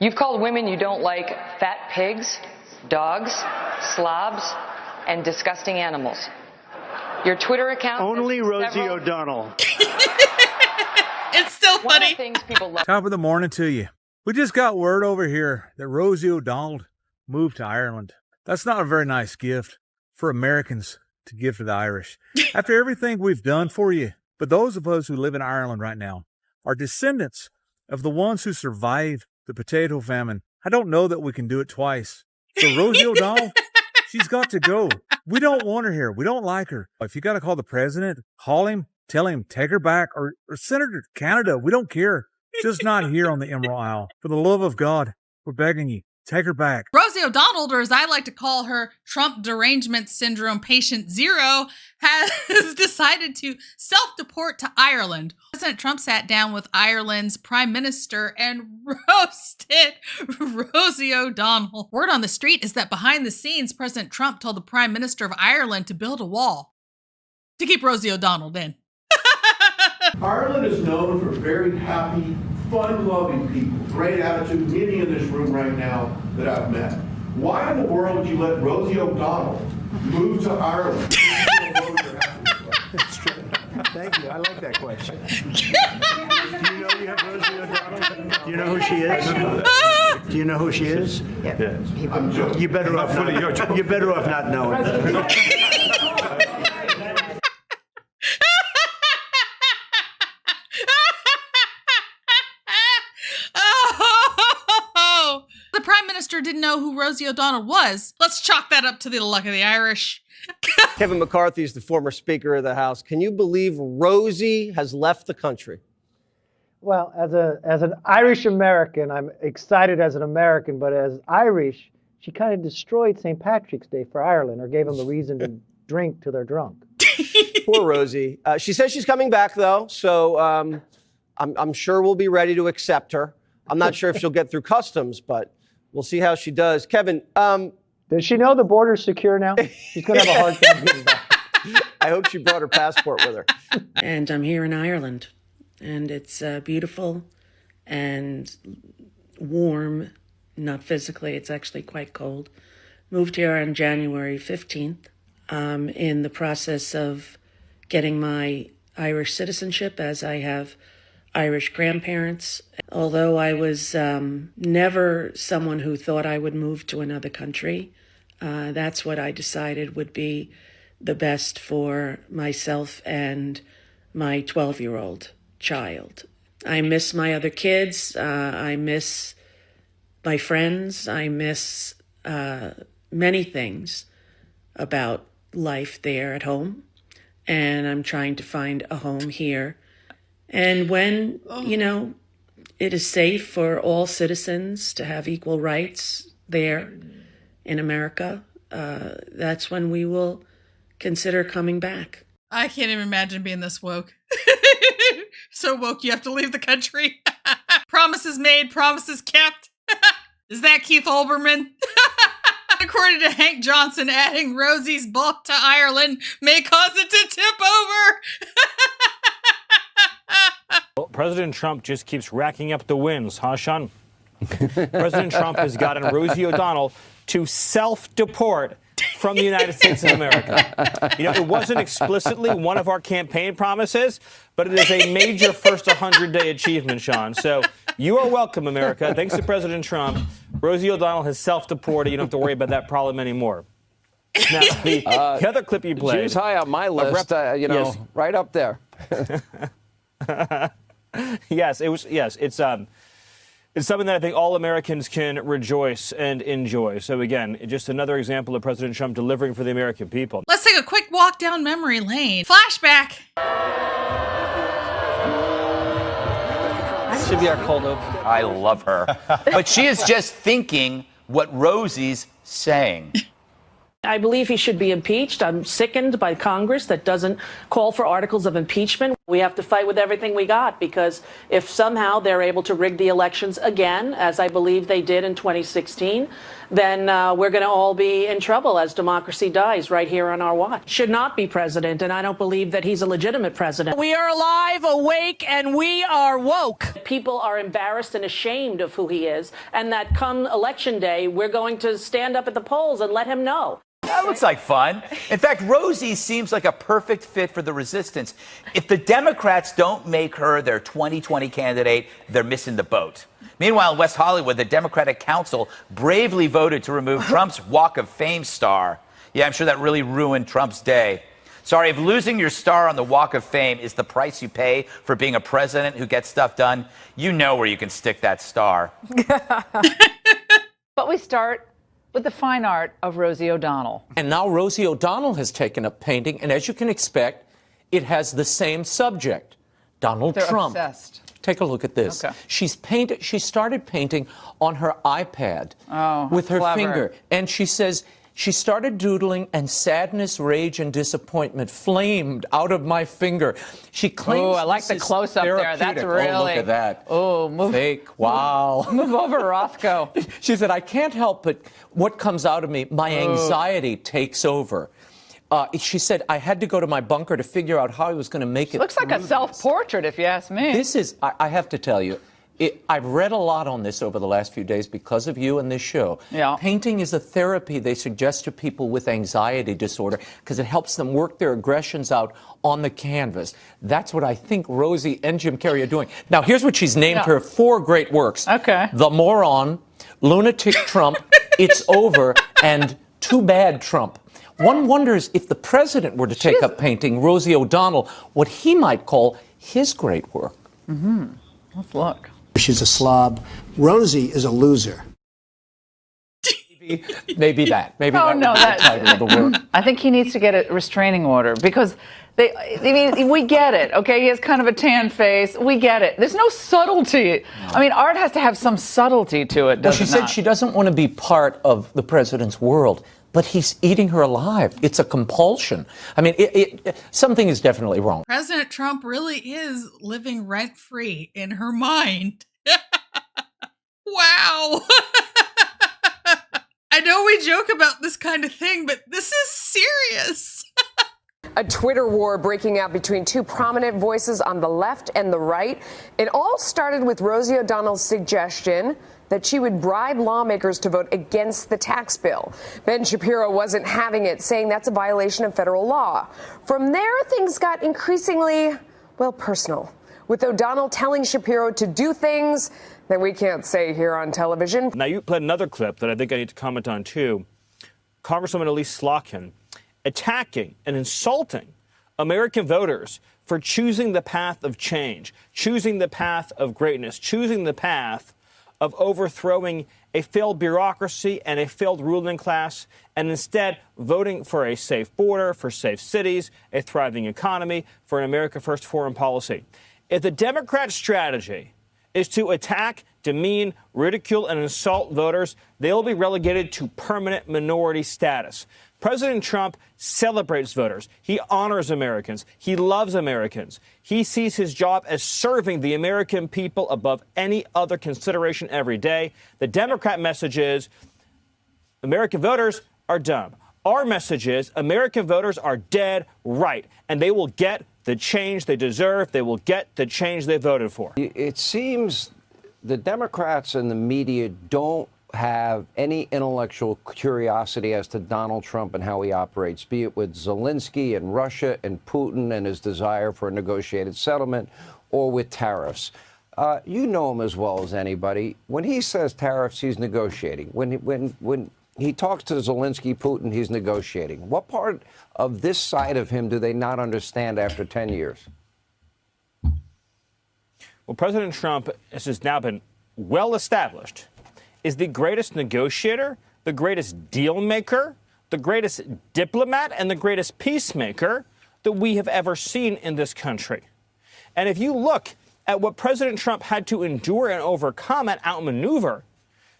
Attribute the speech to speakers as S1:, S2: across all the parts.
S1: You've called women you don't like fat pigs, dogs, slobs, and disgusting animals. Your Twitter account...
S2: Only Rosie O'Donnell.
S3: It's still funny.
S1: One of the things people love...
S4: Top of the morning to you. We just got word over here that Rosie O'Donnell moved to Ireland. That's not a very nice gift for Americans to give to the Irish. After everything we've done for you, but those of us who live in Ireland right now are descendants of the ones who survived the potato famine. I don't know that we can do it twice. So Rosie O'Donnell, she's got to go. We don't want her here. We don't like her. If you got to call the president, call him, tell him, take her back, or send her to Canada. We don't care. Just not here on the Emerald Isle. For the love of God, we're begging you. Take her back.
S3: Rosie O'Donnell, or as I like to call her, Trump derangement syndrome patient zero, has decided to self-deport to Ireland. President Trump sat down with Ireland's prime minister and roasted Rosie O'Donnell. Word on the street is that behind the scenes, President Trump told the prime minister of Ireland to build a wall to keep Rosie O'Donnell in.
S5: Ireland is known for very happy, fun-loving people, great attitude, many in this room right now that I've met. Why in the world would you let Rosie O'Donnell move to Ireland?
S2: That's true. Thank you. I like that question. Do you know you have Rosie O'Donnell? Do you know who she is? Do you know who she is?
S5: Yeah. I'm joking.
S2: You're better off not knowing.
S3: Didn't know who Rosie O'Donnell was. Let's chalk that up to the luck of the Irish.
S6: Kevin McCarthy is the former Speaker of the House. Can you believe Rosie has left the country?
S7: Well, as an Irish American, I'm excited as an American, but as Irish, she kind of destroyed St. Patrick's Day for Ireland, or gave them a reason to drink till they're drunk.
S6: Poor Rosie. She says she's coming back, though, so I'm sure we'll be ready to accept her. I'm not sure if she'll get through customs, but we'll see how she does. Kevin,
S7: does she know the border's secure now? She's going to have a hard time getting back.
S6: I hope she brought her passport with her.
S8: And I'm here in Ireland, and it's beautiful and warm, not physically, it's actually quite cold. Moved here on January 15th. In the process of getting my Irish citizenship, as I have Irish grandparents. Although I was never someone who thought I would move to another country, that's what I decided would be the best for myself and my 12-year-old child. I miss my other kids. I miss my friends. I miss many things about life there at home. And I'm trying to find a home here. And when, it is safe for all citizens to have equal rights there in America, that's when we will consider coming back.
S3: I can't even imagine being this woke. So woke you have to leave the country. Promises made, promises kept. Is that Keith Olbermann? According to Hank Johnson, adding Rosie's bulk to Ireland may cause it to tip over.
S9: Well, President Trump just keeps racking up the wins, huh, Sean? President Trump has gotten Rosie O'Donnell to self-deport from the United States of America. It wasn't explicitly one of our campaign promises, but it is a major first 100-day achievement, Sean. So you are welcome, America. Thanks to President Trump, Rosie O'Donnell has self-deported. You don't have to worry about that problem anymore. Now, the other clip you played.
S10: She was high on my list,
S9: yes.
S10: Right up there.
S9: Yes, it was. Yes, it's something that I think all Americans can rejoice and enjoy. So again, just another example of President Trump delivering for the American people.
S3: Let's take a quick walk down memory lane. Flashback.
S11: Should be our cold open. I love her. But she is just thinking what Rosie's saying.
S8: I believe he should be impeached. I'm sickened by Congress that doesn't call for articles of impeachment.
S12: We have to fight with everything we got, because if somehow they're able to rig the elections again, as I believe they did in 2016, then we're going to all be in trouble as democracy dies right here on our watch. Should not be president, and I don't believe that he's a legitimate president. We are alive, awake, and we are woke. People are embarrassed and ashamed of who he is, and that come election day, we're going to stand up at the polls and let him know.
S11: That looks like fun. In fact, Rosie seems like a perfect fit for the resistance. If the Democrats don't make her their 2020 candidate, they're missing the boat. Meanwhile, in West Hollywood, the Democratic Council bravely voted to remove Trump's Walk of Fame star. Yeah, I'm sure that really ruined Trump's day. Sorry, if losing your star on the Walk of Fame is the price you pay for being a president who gets stuff done, you know where you can stick that star.
S13: But we start with the fine art of Rosie O'Donnell.
S10: And now Rosie O'Donnell has taken up painting, and as you can expect, it has the same subject, Donald
S13: They're
S10: Trump.
S13: obsessed.
S10: Take a look at this.
S13: Okay.
S10: She started painting on her iPad with her
S13: clever.
S10: finger, and she says, she started doodling, and sadness, rage, and disappointment flamed out of my finger. She claims.
S13: Oh, I like the close-up there. That's really.
S10: Oh, look at that.
S13: Oh, move.
S10: Fake. Wow.
S13: Move over, Rothko.
S10: She said, I can't help but what comes out of me, my anxiety takes over. She said, I had to go to my bunker to figure out how I was going to make it.
S13: Looks like a self-portrait, if you ask me.
S10: This is, I have to tell you, I've read a lot on this over the last few days because of you and this show.
S13: Yeah.
S10: Painting is a therapy they suggest to people with anxiety disorder because it helps them work their aggressions out on the canvas. That's what I think Rosie and Jim Carrey are doing. Now, here's what she's named her 4 great works.
S13: Okay.
S10: The Moron, Lunatic Trump, It's Over, and Too Bad Trump. One wonders if the president were to take up painting Rosie O'Donnell, what he might call his great work.
S13: Mm-hmm. Let's look.
S2: She's a slob. Rosie is a loser.
S10: Maybe that. Maybe
S13: Oh,
S10: that
S13: no,
S10: would be the title of the work.
S13: I think he needs to get a restraining order because we get it, okay? He has kind of a tan face. We get it. There's no subtlety. I mean, art has to have some subtlety to it,
S10: Well,
S13: does
S10: she
S13: it
S10: said
S13: not?
S10: she doesn't want to be part of the president's world, but he's eating her alive. It's a compulsion. I mean, something is definitely wrong.
S3: President Trump really is living rent-free in her mind. Wow. I know we joke about this kind of thing, but this is serious.
S14: A Twitter war breaking out between 2 prominent voices on the left and the right. It all started with Rosie O'Donnell's suggestion that she would bribe lawmakers to vote against the tax bill. Ben Shapiro wasn't having it, saying that's a violation of federal law. From there, things got increasingly, well, personal, with O'Donnell telling Shapiro to do things that we can't say here on television.
S9: Now, you played another clip that I think I need to comment on, too. Congresswoman Elise Slotkin attacking and insulting American voters for choosing the path of change, choosing the path of greatness, choosing the path of overthrowing a failed bureaucracy and a failed ruling class, and instead voting for a safe border, for safe cities, a thriving economy, for an America First foreign policy. If the Democrat strategy is to attack, demean, ridicule, and insult voters, they will be relegated to permanent minority status. President Trump celebrates voters. He honors Americans. He loves Americans. He sees his job as serving the American people above any other consideration every day. The Democrat message is American voters are dumb. Our message is American voters are dead right, and they will get the change they deserve. They will get the change they voted for.
S15: It seems the Democrats and the media don't have any intellectual curiosity as to Donald Trump and how he operates, be it with Zelensky and Russia and Putin and his desire for a negotiated settlement, or with tariffs. You know him as well as anybody. When he says tariffs, he's negotiating. When he talks to Zelensky, Putin, he's negotiating. What part of this side of him do they not understand after 10 years?
S9: Well, President Trump, as has now been well established, is the greatest negotiator, the greatest deal maker, the greatest diplomat, and the greatest peacemaker that we have ever seen in this country. And if you look at what President Trump had to endure and overcome and outmaneuver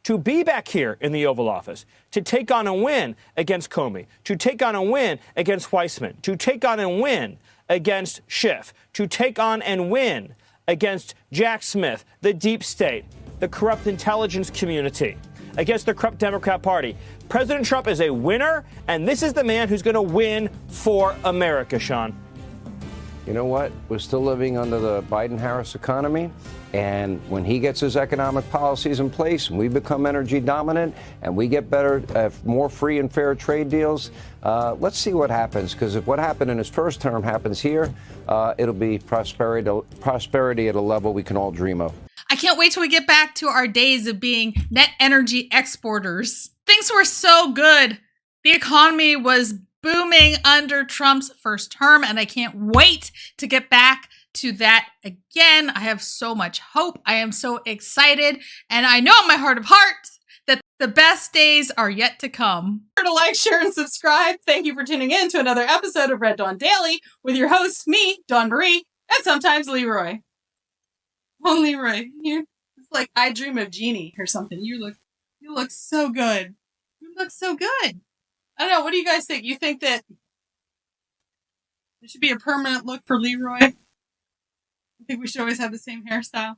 S9: to be back here in the Oval Office, to take on a win against Comey, to take on a win against Weissman, to take on a win against Schiff, to take on and win against Jack Smith, the deep state, the corrupt intelligence community, against the corrupt Democrat Party. President Trump is a winner, and this is the man who's going to win for America, Sean.
S15: You know what? We're still living under the Biden-Harris economy. And when he gets his economic policies in place and we become energy dominant and we get better, more free and fair trade deals, let's see what happens. Because if what happened in his first term happens here, it'll be prosperity at a level we can all dream of.
S3: I can't wait till we get back to our days of being net energy exporters. Things were so good. The economy was booming under Trump's first term, and I can't wait to get back to that again. I have so much hope. I am so excited, and I know in my heart of hearts that the best days are yet to come.
S16: Remember to like, share, and subscribe. Thank you for tuning in to another episode of Red Dawn Daily with your hosts, me, Dawn Marie, and sometimes Leroy. Oh, Leroy, it's like I Dream of Jeannie or something. You look so good. You look so good. I don't know. What do you guys think? You think that there should be a permanent look for Leroy? I think we should always have the same hairstyle.